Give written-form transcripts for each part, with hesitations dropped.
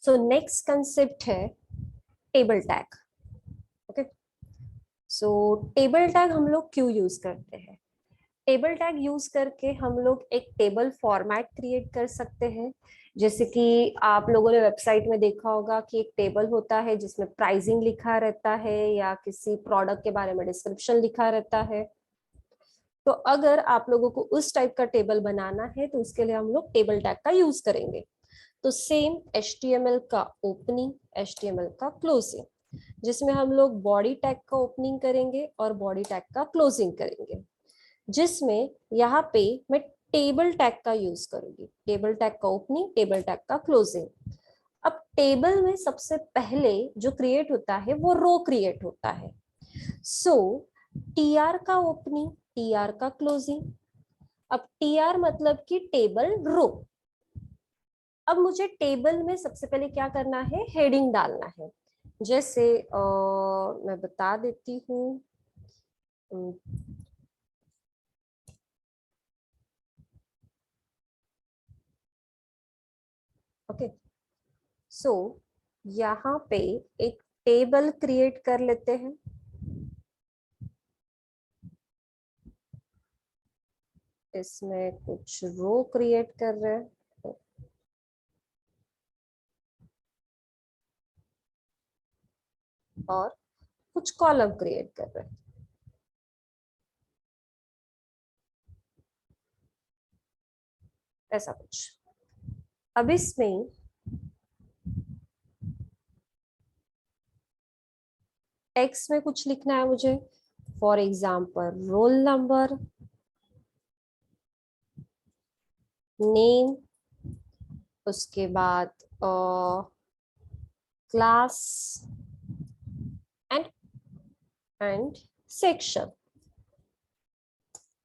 So next concept है table tag. Okay, सो table tag हम लोग क्यों यूज करते हैं? टेबल टैग यूज करके हम लोग एक टेबल फॉर्मेट क्रिएट कर सकते हैं। जैसे कि आप लोगों ने वेबसाइट में देखा होगा कि एक टेबल होता है जिसमें प्राइसिंग लिखा रहता है या किसी प्रोडक्ट के बारे में डिस्क्रिप्शन लिखा रहता है। तो अगर आप लोगों को उस टाइप का टेबल बनाना है तो उसके लिए हम लोग टेबल टैग का यूज करेंगे। तो सेम HTML का ओपनिंग, HTML का क्लोजिंग, जिसमें हम लोग बॉडी टैग का ओपनिंग करेंगे और बॉडी टैग का क्लोजिंग करेंगे, जिसमें यहाँ पे मैं टेबल टैग का यूज करूंगी। टेबल टैग का ओपनिंग, टेबल टैग का क्लोजिंग। अब टेबल में सबसे पहले जो क्रिएट होता है वो रो क्रिएट होता है। सो TR का ओपनिंग, TR का क्लोजिंग। अब TR मतलब कि टेबल रो। अब मुझे टेबल में सबसे पहले क्या करना है, हेडिंग डालना है। जैसे मैं बता देती हूँ। ओके, सो यहाँ पे एक टेबल क्रिएट कर लेते हैं। इसमें कुछ रो क्रिएट कर रहे हैं और कुछ कॉलम क्रिएट कर रहे हैं, ऐसा कुछ। अब इसमें टेक्स्ट में कुछ लिखना है मुझे। For example roll number, name, उसके बाद क्लास एंड सेक्शन।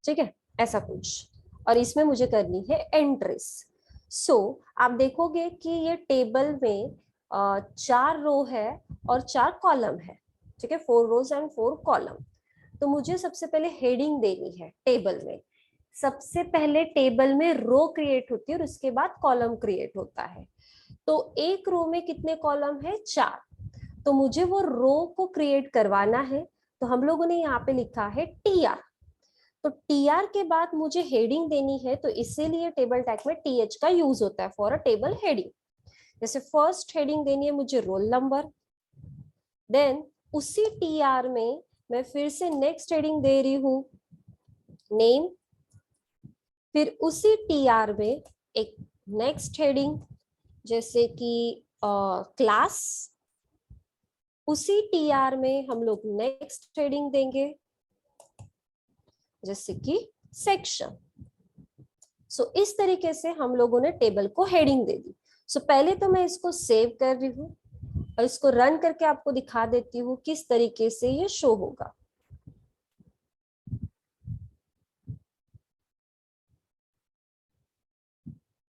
ठीक है, ऐसा कुछ। और इसमें मुझे करनी है एंट्रीज। सो आप देखोगे कि ये टेबल में 4 रो है और 4 कॉलम है। ठीक है, 4 रोज एंड 4 कॉलम। तो मुझे सबसे पहले हेडिंग देनी है टेबल में। सबसे पहले टेबल में रो क्रिएट होती है और उसके बाद कॉलम क्रिएट होता है। तो एक रो में कितने कॉलम है, 4। तो मुझे वो रो को क्रिएट करवाना है। तो हम लोगों ने यहाँ पे लिखा है TR। तो TR के बाद मुझे हेडिंग देनी है, तो इसीलिए टेबल टैग में TH का यूज होता है फॉर अ टेबल हेडिंग। जैसे फर्स्ट हेडिंग देनी है मुझे रोल नंबर, देन उसी TR में मैं फिर से नेक्स्ट हेडिंग दे रही हूँ नेम, फिर उसी TR में एक नेक्स्ट हेडिंग जैसे कि क्लास, उसी TR में हम लोग नेक्स्ट हेडिंग देंगे जैसे कि सेक्शन। सो इस तरीके से हम लोगों ने टेबल को हेडिंग दे दी। सो पहले तो मैं इसको सेव कर रही हूँ और इसको रन करके आपको दिखा देती हूँ किस तरीके से ये शो होगा।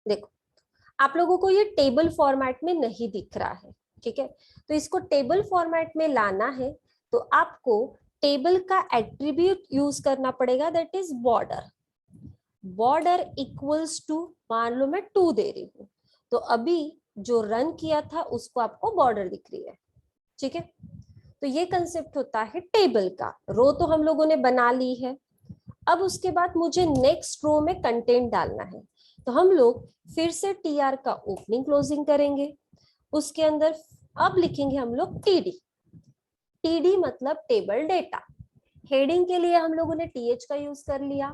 देखो, आप लोगों को ये टेबल फॉर्मेट में नहीं दिख रहा है। ठीक है, तो इसको टेबल फॉर्मेट में लाना है तो आपको टेबल का एट्रीब्यूट यूज करना पड़ेगा, that is border. Border equals to, मान लो मैं 2 दे रही हूँ, तो अभी जो रन किया था उसको आपको बॉर्डर दिख रही है। ठीक है, तो ये कंसेप्ट होता है टेबल का। रो तो हम लोगों ने बना ली है। अब उसके बाद मुझे नेक्स्ट रो में कंटेंट डालना है। तो हम लोग फिर से TR का ओपनिंग क्लोजिंग करेंगे। उसके अंदर अब लिखेंगे हम लोग TD। TD मतलब टेबल डेटा। हेडिंग के लिए हम लोगों ने TH का यूज कर लिया।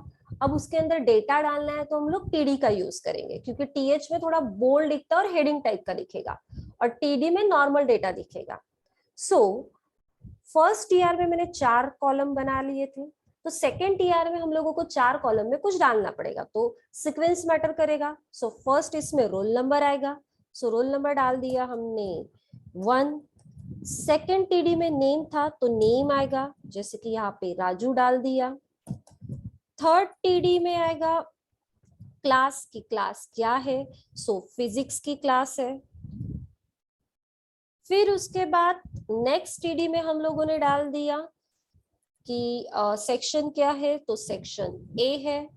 अब उसके अंदर डेटा डालना है तो हम लोग TD का यूज करेंगे, क्योंकि TH में थोड़ा बोल्ड दिखता है और हेडिंग टाइप का दिखेगा और TD में नॉर्मल डेटा दिखेगा। सो फर्स्ट TR में मैंने 4 कॉलम बना लिए थे, तो सेकेंड TR में हम लोगों को 4 कॉलम में कुछ डालना पड़ेगा, तो सीक्वेंस मैटर करेगा। सो फर्स्ट इसमें रोल नंबर आएगा। सो रोल नंबर डाल दिया हमने 1। सेकेंड TD में नेम था तो नेम आएगा, जैसे कि यहाँ पे राजू डाल दिया। थर्ड TD में आएगा क्लास की, क्लास क्या है, सो फिजिक्स की क्लास है। फिर उसके बाद नेक्स्ट TD में हम लोगों ने डाल दिया कि सेक्शन क्या है, तो सेक्शन A है।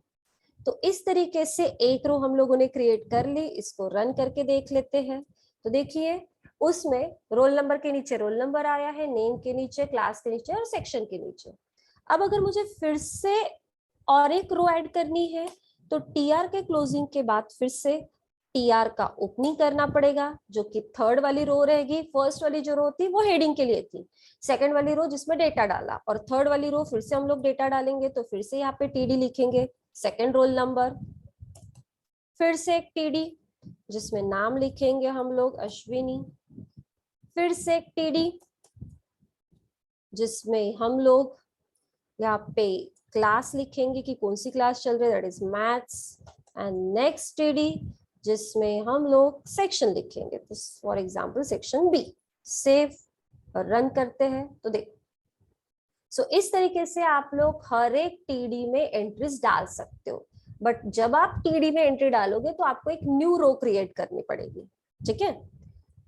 तो इस तरीके से एक रो हम लोगों ने क्रिएट कर ली। इसको रन करके देख लेते हैं। तो देखिए उसमें रोल नंबर के नीचे रोल नंबर आया है, नेम के नीचे, क्लास के नीचे और सेक्शन के नीचे। अब अगर मुझे फिर से और एक रो ऐड करनी है तो टीआर के क्लोजिंग के बाद फिर से टीआर का ओपनिंग करना पड़ेगा, जो कि थर्ड वाली रो रहेगी। फर्स्ट वाली जो रो थी वो हेडिंग के लिए थी, सेकंड वाली रो जिसमें डेटा डाला, और थर्ड वाली रो फिर से हम लोग डेटा डालेंगे, तो फिर से यहाँ पे टीडी लिखेंगे, सेकंड रोल नंबर, फिर से एक टीडी जिसमें नाम लिखेंगे हम लोग अश्विनी, फिर से एक टीडी जिसमें हम लोग यहाँ पे क्लास लिखेंगे कि कौन सी क्लास चल रही है, that is maths, and next TD जिसमें हम लोग सेक्शन लिखेंगे, तो for example section B. Save और रन करते हैं तो देखो, सो इस तरीके से आप लोग हर एक टीडी में एंट्रीज डाल सकते हो। बट जब आप टीडी में एंट्री डालोगे तो आपको एक न्यू रो क्रिएट करनी पड़ेगी, ठीक है।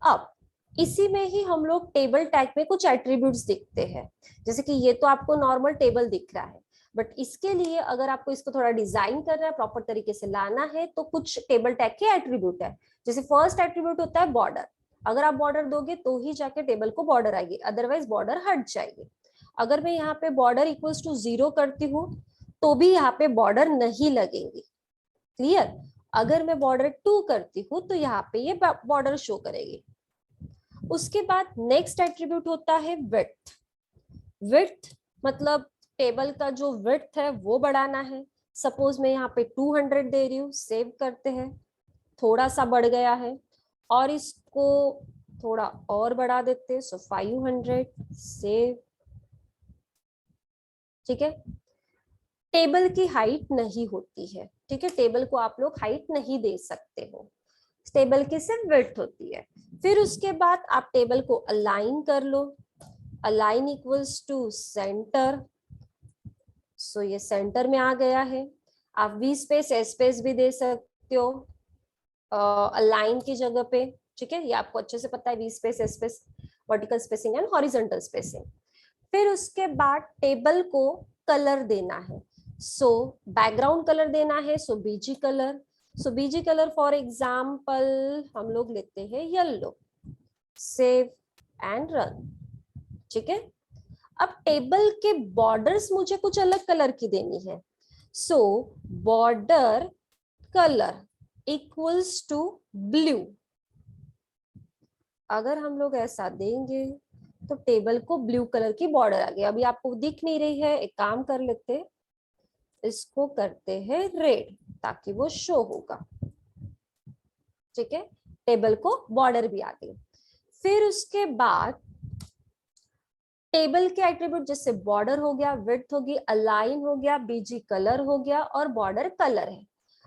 अब इसी में ही हम लोग टेबल टैग में कुछ एट्रीब्यूट्स दिखते हैं, जैसे कि ये तो आपको नॉर्मल टेबल दिख रहा है, बट इसके लिए अगर आपको इसको थोड़ा डिजाइन करना है, प्रॉपर तरीके से लाना है, तो कुछ टेबल टैग के एट्रीब्यूट है। जैसे फर्स्ट एट्रीब्यूट होता है बॉर्डर, अगर आप बॉर्डर दोगे तो ही जाके टेबल को बॉर्डर आएगी, अदरवाइज बॉर्डर हट जाएगी। अगर मैं यहाँ पे बॉर्डर इक्वल्स टू 0 करती हूँ तो भी यहाँ पे बॉर्डर नहीं लगेंगी, क्लियर। अगर मैं बॉर्डर 2 करती हूँ तो यहाँ पे ये बॉर्डर शो करेगी। उसके बाद नेक्स्ट एट्रीब्यूट होता है विड्थ। विड्थ मतलब टेबल का जो विड्थ है वो बढ़ाना है। सपोज मैं यहाँ पे 200 दे रही हूँ, सेव करते हैं, थोड़ा सा बढ़ गया है, और इसको थोड़ा और बढ़ा देते हैं, सो 500, सेव, ठीक है। टेबल की हाइट नहीं होती है, ठीक है, टेबल को आप लोग हाइट नहीं दे सकते हो, टेबल की सिर्फ विड्थ होती है। फिर उसके बाद आप टेबल को अलाइन कर लो, अलाइन इक्वल्स टू सेंटर, सो ये सेंटर में आ गया है। आप वी स्पेस एस स्पेस भी दे सकते हो अलाइन की जगह पे, ठीक है, ये आपको अच्छे से पता है, we space S space, vertical spacing and horizontal spacing. फिर उसके बाद टेबल को कलर देना है, सो बैकग्राउंड कलर देना है, so BG colour, so BG colour for example हम लोग लेते हैं येलो, सेव एंड रन, ठीक है। अब टेबल के बॉर्डर्स मुझे कुछ अलग कलर की देनी है, so border colour equals to blue. अगर हम लोग ऐसा देंगे तो टेबल को ब्लू कलर की बॉर्डर आ गई। अभी आपको दिख नहीं रही है, एक काम कर लेते, इसको करते हैं रेड ताकि वो शो होगा, ठीक है, टेबल को बॉर्डर भी आ गई। फिर उसके बाद टेबल के एट्रीब्यूट जैसे बॉर्डर हो गया, विड्थ होगी, अलाइन हो गया, बीजी कलर हो गया और बॉर्डर कलर है।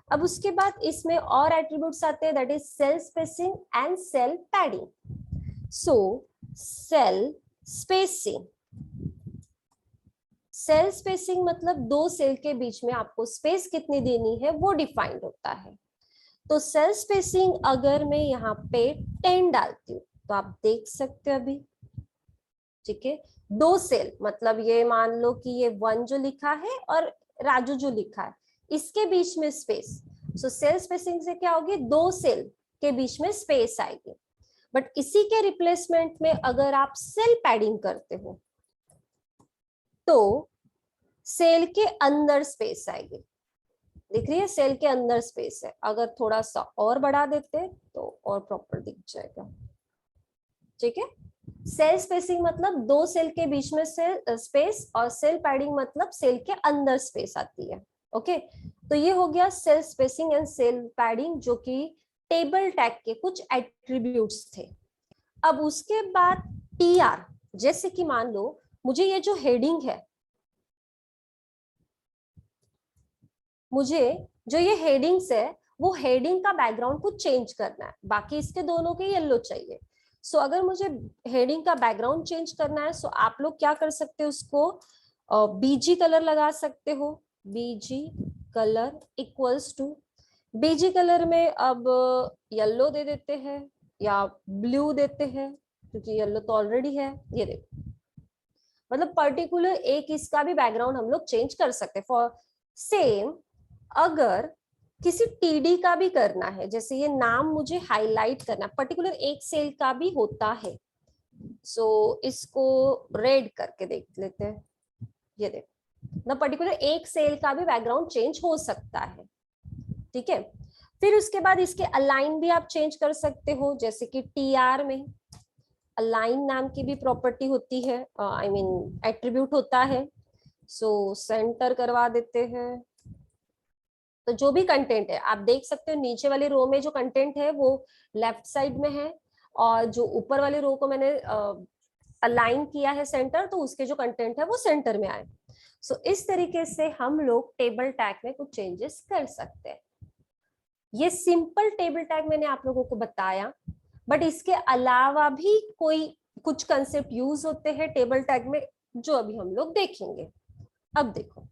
अब उसके बाद इसमें और एट्रीब्यूट्स आते हैं, that is cell spacing and cell padding. So cell spacing, cell spacing मतलब दो सेल के बीच में आपको स्पेस कितनी देनी है वो डिफाइंड होता है। तो सेल स्पेसिंग अगर मैं यहाँ पे 10 डालती हूँ तो आप देख सकते हो अभी, ठीक है, दो सेल मतलब ये मान लो कि ये 1 जो लिखा है और राजू जो लिखा है, इसके बीच में स्पेस, सो सेल स्पेसिंग से क्या होगी, दो सेल के बीच में स्पेस आएगी। बट इसी के रिप्लेसमेंट में अगर आप सेल पैडिंग करते हो तो सेल के अंदर स्पेस आएगी, दिख रही है, सेल के अंदर स्पेस है। अगर थोड़ा सा और बढ़ा देते तो और प्रॉपर दिख जाएगा, ठीक है। सेल स्पेसिंग मतलब दो सेल के बीच में सेल स्पेस, और सेल पैडिंग मतलब सेल के अंदर स्पेस आती है, ओके। तो ये हो गया cell spacing and cell padding, जो कि टेबल टैग के कुछ एट्रीब्यूट्स थे। अब उसके बाद टीआर, जैसे कि मान लो मुझे ये जो हेडिंग है, मुझे जो ये हेडिंग्स है वो हेडिंग का बैकग्राउंड कुछ चेंज करना है, बाकी इसके दोनों के येलो चाहिए। सो अगर मुझे हेडिंग का बैकग्राउंड चेंज करना है, सो आप लोग क्या कर सकते हो, उसको बीजी कलर लगा सकते हो, BG colour equals to, BG colour में अब येलो दे देते हैं या ब्लू देते हैं, क्योंकि येलो तो ऑलरेडी है, ये देखो, मतलब पर्टिकुलर एक इसका भी बैकग्राउंड हम लोग चेंज कर सकते हैं फॉर सेम। अगर किसी टीडी का भी करना है, जैसे ये नाम मुझे हाईलाइट करना, पर्टिकुलर एक सेल का भी होता है। सो इसको रेड करके देख लेते हैं। ये देखो ना, पर्टिकुलर एक सेल का भी बैकग्राउंड चेंज हो सकता है, ठीक है। फिर उसके बाद इसके अलाइन भी आप चेंज कर सकते हो, जैसे कि टीआर में अलाइन नाम की भी प्रॉपर्टी होती है, आई मीन एट्रीब्यूट होता है। सो सेंटर करवा देते हैं। तो जो भी कंटेंट है आप देख सकते हो, नीचे वाली रो में जो कंटेंट है वो लेफ्ट साइड में है, और जो ऊपर वाली रो को मैंने अलाइन किया है सेंटर, तो उसके जो कंटेंट है वो सेंटर में आए। सो इस तरीके से हम लोग टेबल टैग में कुछ चेंजेस कर सकते हैं। ये सिंपल टेबल टैग मैंने आप लोगों को बताया, बट इसके अलावा भी कोई कुछ कंसेप्ट यूज होते हैं टेबल टैग में, जो अभी हम लोग देखेंगे। अब देखो,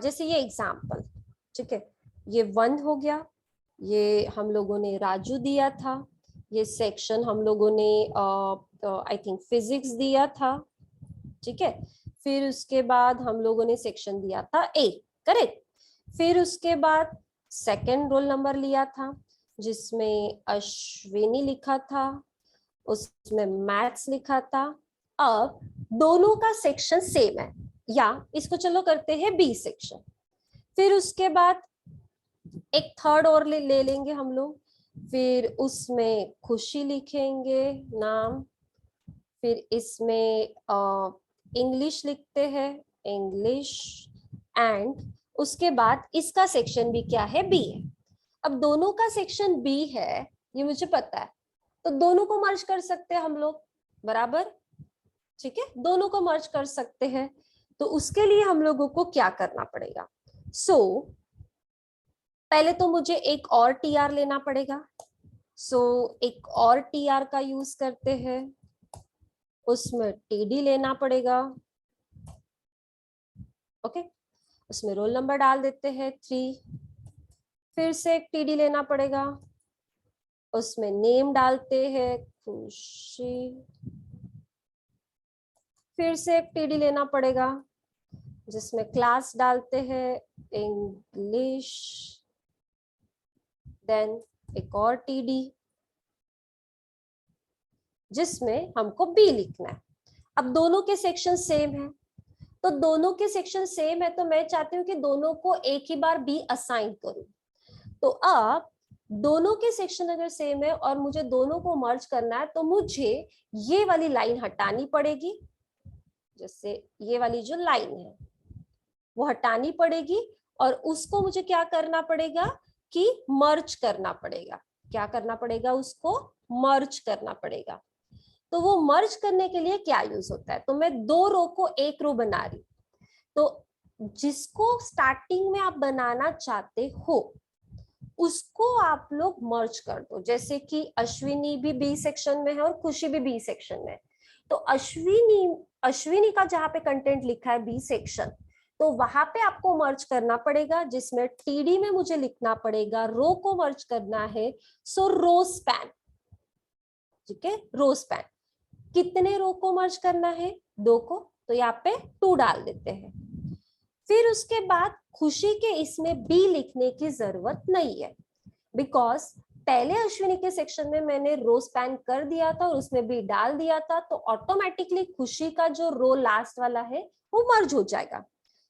जैसे ये एग्जाम्पल, ठीक है, ये 1 हो गया, ये हम लोगों ने राजू दिया था, ये सेक्शन हम लोगों ने आई थिंक फिजिक्स दिया था, ठीक है। फिर उसके बाद हम लोगों ने सेक्शन दिया था ए, करेक्ट। फिर उसके बाद सेकंड रोल नंबर लिया था, जिसमें अश्विनी लिखा था, उसमें मैथ्स लिखा था। अब दोनों का सेक्शन सेम है, या इसको चलो करते हैं बी सेक्शन। फिर उसके बाद एक थर्ड और ले लेंगे हम लोग, फिर उसमें खुशी लिखेंगे नाम, फिर इसमें इंग्लिश लिखते हैं, इंग्लिश, एंड उसके बाद इसका सेक्शन भी क्या है, बी है। अब दोनों का सेक्शन बी है, ये मुझे पता है, तो दोनों को मर्ज कर सकते हैं हम लोग, बराबर, ठीक है, दोनों को मर्ज कर सकते हैं। तो उसके लिए हम लोगों को क्या करना पड़ेगा? सो पहले तो मुझे एक और टीआर लेना पड़ेगा। सो एक और टीआर का यूज करते हैं, उसमें टीडी लेना पड़ेगा, ओके। उसमें रोल नंबर डाल देते हैं 3, फिर से एक टीडी लेना पड़ेगा, उसमें नेम डालते हैं खुशी, फिर से एक टीडी लेना पड़ेगा, जिसमें क्लास डालते हैं इंग्लिश, देन एक और टीडी जिसमें हमको बी लिखना है। अब दोनों के सेक्शन सेम है, तो दोनों के सेक्शन सेम है, तो मैं चाहती हूँ कि दोनों को एक ही बार बी असाइन करूं। तो अब दोनों के सेक्शन अगर सेम है और मुझे दोनों को मर्ज करना है, तो मुझे ये वाली लाइन हटानी पड़ेगी, जैसे ये वाली जो लाइन है वो हटानी पड़ेगी, और उसको मुझे क्या करना पड़ेगा कि मर्ज करना पड़ेगा। क्या करना पड़ेगा? उसको मर्ज करना पड़ेगा। तो वो मर्ज करने के लिए क्या यूज होता है? तो मैं 2 रो को एक रो बना रही, तो जिसको स्टार्टिंग में आप बनाना चाहते हो उसको आप लोग मर्ज कर दो। जैसे कि अश्विनी भी बी सेक्शन में है और खुशी भी बी सेक्शन में है, तो अश्विनी का जहां पे कंटेंट लिखा है बी सेक्शन, तो वहां पे आपको मर्ज करना पड़ेगा, जिसमें टीडी में मुझे लिखना पड़ेगा रो को मर्ज करना है। सो रो स्पैन, ठीक है, रो स्पैन कितने रो को मर्ज करना है? 2 को, तो यहाँ पे 2 डाल देते हैं। फिर उसके बाद खुशी के इसमें बी लिखने की जरूरत नहीं है, बिकॉज पहले अश्विनी के सेक्शन में मैंने रो स्पैन कर दिया था और उसमें बी डाल दिया था, तो ऑटोमेटिकली खुशी का जो रो लास्ट वाला है वो मर्ज हो जाएगा।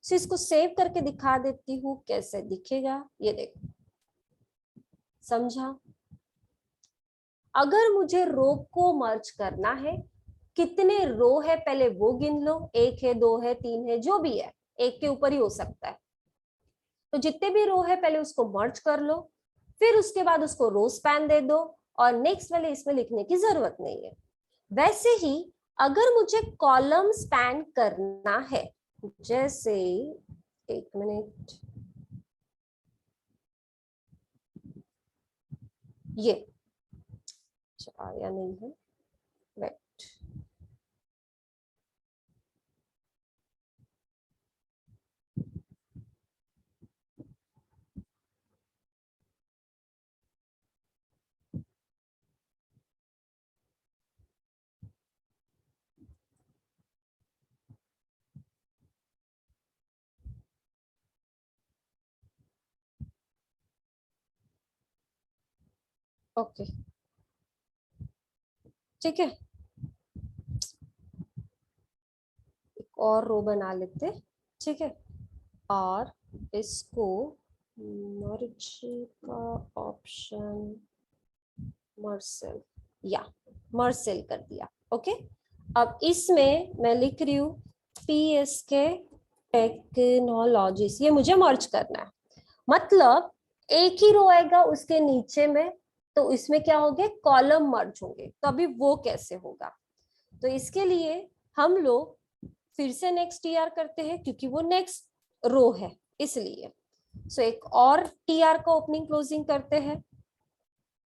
सो इसको सेव करके दिखा देती हूँ कैसे दिखेगा, ये देखो, समझा? अगर मुझे रो को मर्ज करना है, कितने रो है पहले वो गिन लो, 1 है, 2 है, 3 है, जो भी है, एक के ऊपर ही हो सकता है। तो जितने भी रो है पहले उसको मर्ज कर लो, फिर उसके बाद उसको रो स्पैन दे दो, और नेक्स्ट वाले इसमें लिखने की जरूरत नहीं है। वैसे ही अगर मुझे कॉलम स्पैन करना है, जैसे, एक मिनट, ये आया नहीं है, वेट, ओके ठीक है, एक और रो बना लेते, ठीक है, और इसको मर्ज का ऑप्शन मर्ज सेल, या मर्ज सेल कर दिया। ओके, अब इसमें मैं लिख रही हूँ पीएसके टेक्नोलॉजीज, ये मुझे मर्ज करना है, मतलब एक ही रो आएगा उसके नीचे में, तो इसमें क्या होंगे, कॉलम मर्ज होंगे। तो अभी वो कैसे होगा, तो इसके लिए हम लोग फिर से नेक्स्ट टीआर करते हैं, क्योंकि वो नेक्स्ट रो है इसलिए। सो एक और टीआर का ओपनिंग क्लोजिंग करते हैं।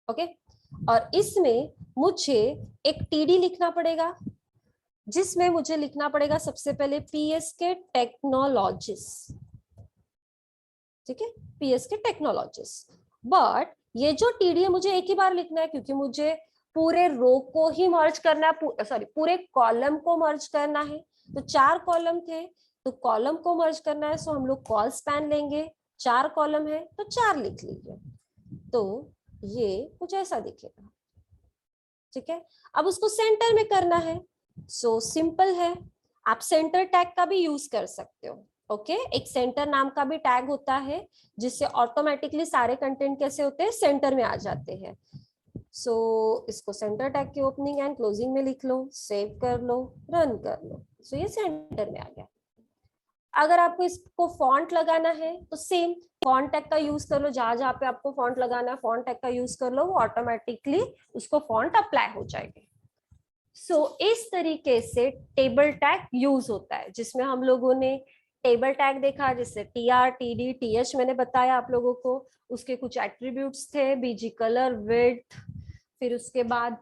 ओके, और इसमें मुझे एक टीडी लिखना पड़ेगा, जिसमें मुझे लिखना पड़ेगा सबसे पहले पीएसके टेक्नोलॉजीज, ठीक है, पीएसके टेक्नोलॉजीज। बट ये जो टीडी है मुझे एक ही बार लिखना है, क्योंकि मुझे पूरे रो को ही मर्ज करना है, सॉरी पूरे कॉलम को मर्ज करना है। तो 4 कॉलम थे, तो कॉलम को मर्ज करना है, सो हम लोग कॉल स्पैन लेंगे, 4 कॉलम है तो 4 लिख लीजिए, तो ये कुछ ऐसा दिखेगा, ठीक है। अब उसको सेंटर में करना है, सो सिंपल है, आप सेंटर टैग का भी यूज कर सकते हो। ओके, एक सेंटर नाम का भी टैग होता है, जिससे ऑटोमेटिकली सारे कंटेंट कैसे होते हैं, सेंटर में आ जाते हैं। सो इसको सेंटर टैग की ओपनिंग एंड क्लोजिंग में लिख लो, सेव कर लो, रन कर लो, सो ये सेंटर में आ गया। अगर आपको इसको फॉन्ट लगाना है तो सेम फॉन्ट टैग का यूज कर लो, जहां जहां पे आपको फॉन्ट लगाना है फॉन्ट टैग का यूज कर लो, वो ऑटोमेटिकली उसको फॉन्ट अप्लाई हो जाएगी। सो इस तरीके से टेबल टैग यूज होता है, जिसमें हम लोगों ने टेबल टैग देखा, जिससे टीआर टीडी टीएच मैंने बताया आप लोगों को, उसके कुछ एट्रीब्यूट्स थे, बीजी कलर, विड्थ, फिर उसके बाद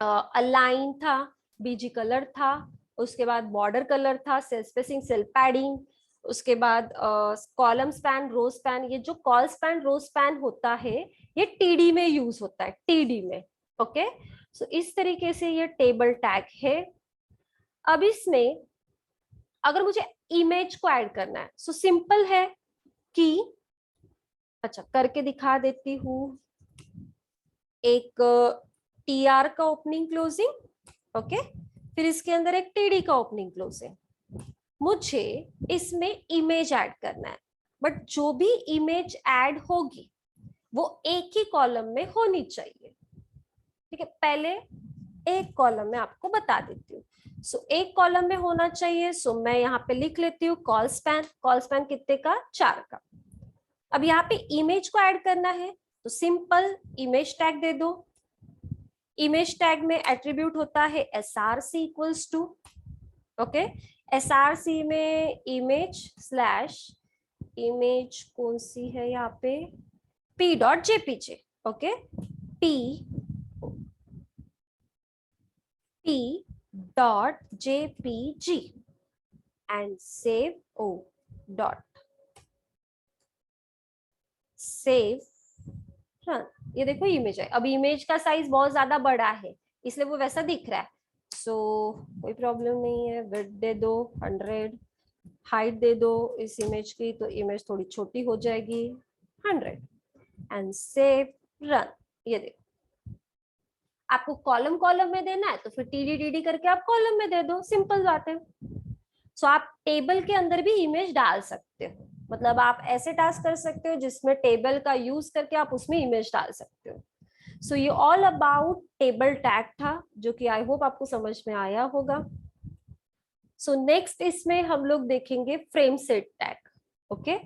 अलाइन था, बीजी कलर था, उसके बाद बॉर्डर कलर था, सेल स्पेसिंग, सेल पैडिंग, उसके बाद कॉलम स्पैन, रो स्पैन। ये जो कॉल स्पैन रो स्पैन होता है ये टीडी में यूज होता है, टीडी में। ओके, सो इस तरीके से ये टेबल टैग है। अब इसमें अगर मुझे इमेज को ऐड करना है, सो सिंपल है कि, अच्छा करके दिखा देती हूँ, एक टीआर का ओपनिंग क्लोजिंग, ओके, फिर इसके अंदर एक टीडी का ओपनिंग क्लोजिंग। मुझे इसमें इमेज ऐड करना है, बट जो भी इमेज ऐड होगी वो एक ही कॉलम में होनी चाहिए, ठीक है। पहले एक कॉलम में आपको बता देती हूँ, सो एक कॉलम में होना चाहिए, सो मैं यहाँ पे लिख लेती हूँ कॉल स्पैन। कॉल स्पैन कितने का, 4 का। अब यहाँ पे इमेज को ऐड करना है, तो सिंपल इमेज टैग दे दो। इमेज टैग में एट्रीब्यूट होता है src equals to, okay, src में इमेज स्लैश इमेज कौन सी है यहाँ पे, p.jpg, okay, p.jpg and save oh dot save run. ये देखो इमेज है। अब इमेज का साइज बहुत ज्यादा बड़ा है, इसलिए वो वैसा दिख रहा है, सो कोई प्रॉब्लम नहीं है, विड्थ दे दो 100, हाइट दे दो इस इमेज की, तो इमेज थोड़ी छोटी हो जाएगी 100 एंड सेव रन। ये देखो, आपको कॉलम कॉलम में देना है तो फिर टीडी टीडी करके आप कॉलम में दे दो, सिंपल बात है। सो आप टेबल के अंदर भी इमेज डाल सकते हो, मतलब आप ऐसे टास्क कर सकते हो जिसमें टेबल का यूज करके आप उसमें इमेज डाल सकते हो। सो ये ऑल अबाउट टेबल टैग था, जो कि आई होप आपको समझ में आया होगा। सो नेक्स्ट इसमें हम लोग देखेंगे फ्रेम सेट टैग, ओके।